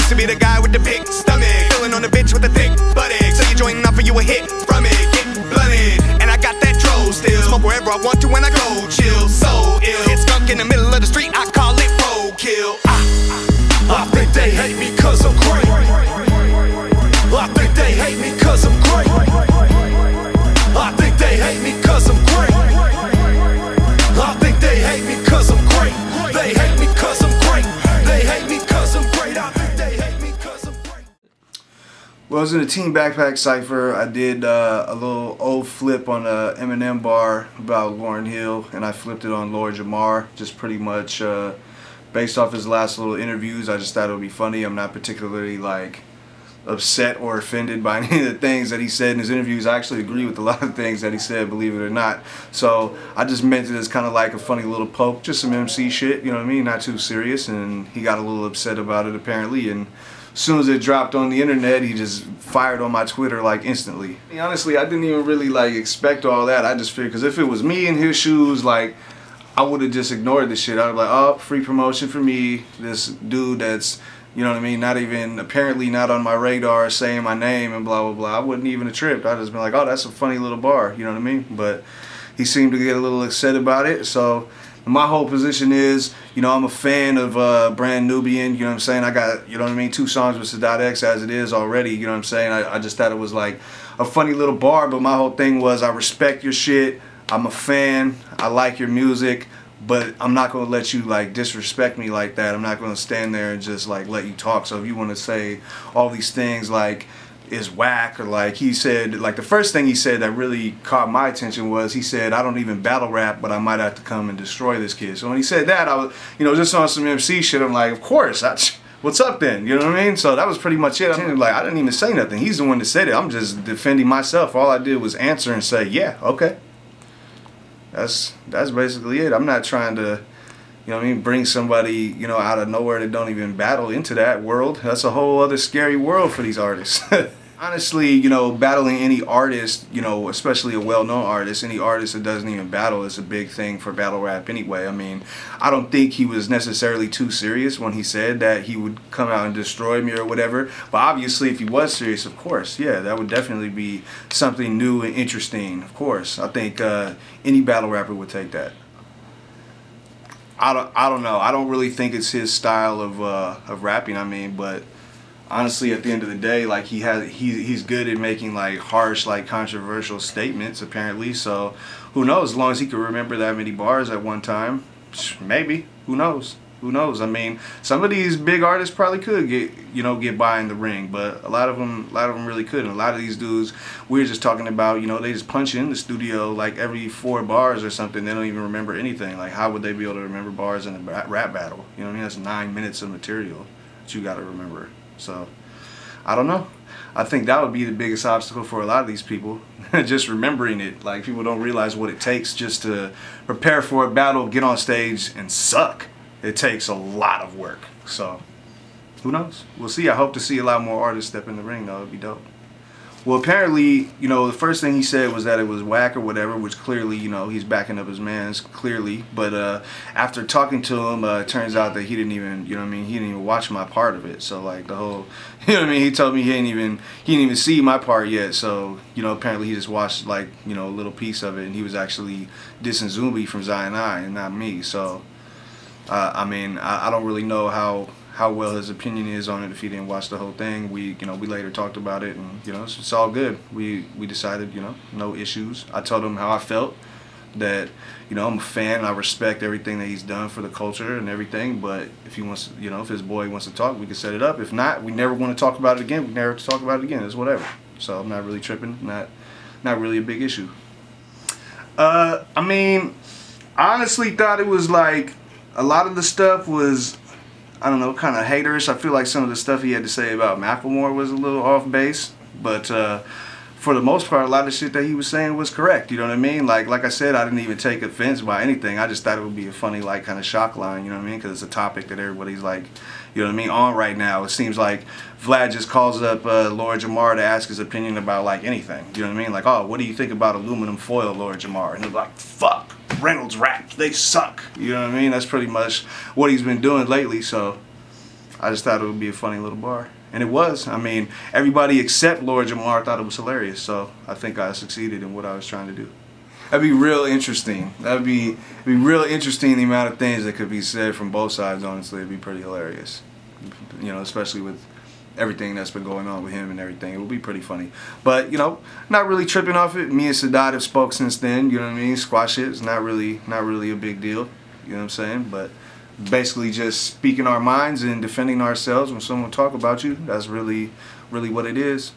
Used to be the guy with the big stomach, filling on the bitch with the thick buttock. So you joining off for you a hit from it, get blunted. And I got that dro still, smoke wherever I want to when I go chill. So ill, hit skunk in the middle of the street, I call it roadkill. I think they hate me cause I'm great. I think they hate me cause I'm great. I think they hate me cause I'm great. I think they hate me cause I'm great. They hate me cause I'm great. They hate me cause I'm great. I think they hate me cause I'm great. Well, I was in a Team Backpack Cypher. I did a little old flip on a Eminem bar about Lauryn Hill, and I flipped it on Lord Jamar, just pretty much based off his last little interviews. I just thought it would be funny. I'm not particularly like upset or offended by any of the things that he said in his interviews. I actually agree with a lot of things that he said, believe it or not. So I just meant it as kind of like a funny little poke, just some MC shit, you know what I mean? Not too serious, and he got a little upset about it apparently, and as soon as it dropped on the internet, he just fired on my Twitter like instantly. Honestly, I didn't even really like expect all that. I just figured, because if it was me in his shoes, like, I would have just ignored the shit. I would be like, oh, free promotion for me. This dude that's, you know what I mean, not even, apparently not on my radar, saying my name and blah, blah, blah. I wouldn't even have tripped. I'd just been like, oh, that's a funny little bar, you know what I mean? But he seemed to get a little upset about it. So my whole position is, you know, I'm a fan of Brand Nubian, you know what I'm saying? I got, you know what I mean, 2 songs with Sadat X as it is already, you know what I'm saying? I just thought it was like a funny little bar, but my whole thing was, I respect your shit. I'm a fan. I like your music. But I'm not going to let you like disrespect me like that. I'm not going to stand there and just like let you talk. So if you want to say all these things like is whack, or like he said, like the first thing he said that really caught my attention was he said, I don't even battle rap, but I might have to come and destroy this kid. So when he said that, I was, you know, just on some MC shit, I'm like, of course, what's up then? You know what I mean? So that was pretty much it. I'm like, I didn't even say nothing. He's the one that said it. I'm just defending myself. All I did was answer and say, yeah, okay. That's basically it. I'm not trying to, you know what I mean, bring somebody, you know, out of nowhere that don't even battle into that world. That's a whole other scary world for these artists. Honestly, you know, battling any artist, you know, especially a well-known artist, any artist that doesn't even battle is a big thing for battle rap anyway. I mean, I don't think he was necessarily too serious when he said that he would come out and destroy me or whatever. But obviously, if he was serious, of course, yeah, that would definitely be something new and interesting, of course. I think any battle rapper would take that. I don't know. I don't really think it's his style of rapping, I mean, but honestly, at the end of the day, like he's good at making like harsh, like controversial statements apparently. So who knows? As long as he could remember that many bars at one time, maybe. Who knows? Who knows? I mean, some of these big artists probably could get by in the ring, but a lot of them really couldn't. A lot of these dudes we were just talking about, you know, they just punch in the studio like every 4 bars or something. They don't even remember anything. Like, how would they be able to remember bars in a rap battle? You know what I mean? That's 9 minutes of material that you got to remember. So, I don't know. I think that would be the biggest obstacle for a lot of these people. Just remembering it. Like, people don't realize what it takes just to prepare for a battle, get on stage, and suck. It takes a lot of work. So, who knows? We'll see. I hope to see a lot more artists step in the ring, though. It'd be dope. Well, apparently, you know, the first thing he said was that it was whack or whatever, which clearly, you know, he's backing up his mans, clearly. But after talking to him, it turns out that he didn't even, you know what I mean, he didn't even watch my part of it. So, like, the whole, you know what I mean, he told me he didn't even see my part yet. So, you know, apparently he just watched, like, you know, a little piece of it, and he was actually dissing Zumbi from Zion I and not me. So, I mean, I don't really know how well his opinion is on it if he didn't watch the whole thing. We later talked about it, and, you know, it's all good. We decided, you know, no issues. I told him how I felt, that, you know, I'm a fan, I respect everything that he's done for the culture and everything, but if he wants, you know, if his boy wants to talk, we can set it up. If not, we never want to talk about it again. We never have to talk about it again. It's whatever. So I'm not really tripping. Not really a big issue. I mean, I honestly thought it was like a lot of the stuff was, I don't know, kind of haterish. I feel like some of the stuff he had to say about Macklemore was a little off base, but for the most part, a lot of shit that he was saying was correct. You know what I mean? Like I said, I didn't even take offense by anything. I just thought it would be a funny, like, kind of shock line. You know what I mean? Because it's a topic that everybody's like, you know what I mean, on right now. It seems like Vlad just calls up Lord Jamar to ask his opinion about like anything. You know what I mean? Like, oh, what do you think about aluminum foil, Lord Jamar? And they're like, fuck. Reynolds raps, they suck. You know what I mean? That's pretty much what he's been doing lately. So I just thought it would be a funny little bar. And it was. I mean, everybody except Lord Jamar thought it was hilarious. So I think I succeeded in what I was trying to do. That'd be real interesting. That'd be real interesting, the amount of things that could be said from both sides, honestly. It'd be pretty hilarious. You know, especially with everything that's been going on with him and everything. It would be pretty funny. But, you know, not really tripping off it. Me and Sadat have spoke since then, you know what I mean? Squash it. It's not really a big deal. You know what I'm saying? But basically just speaking our minds and defending ourselves when someone talk about you. That's really what it is.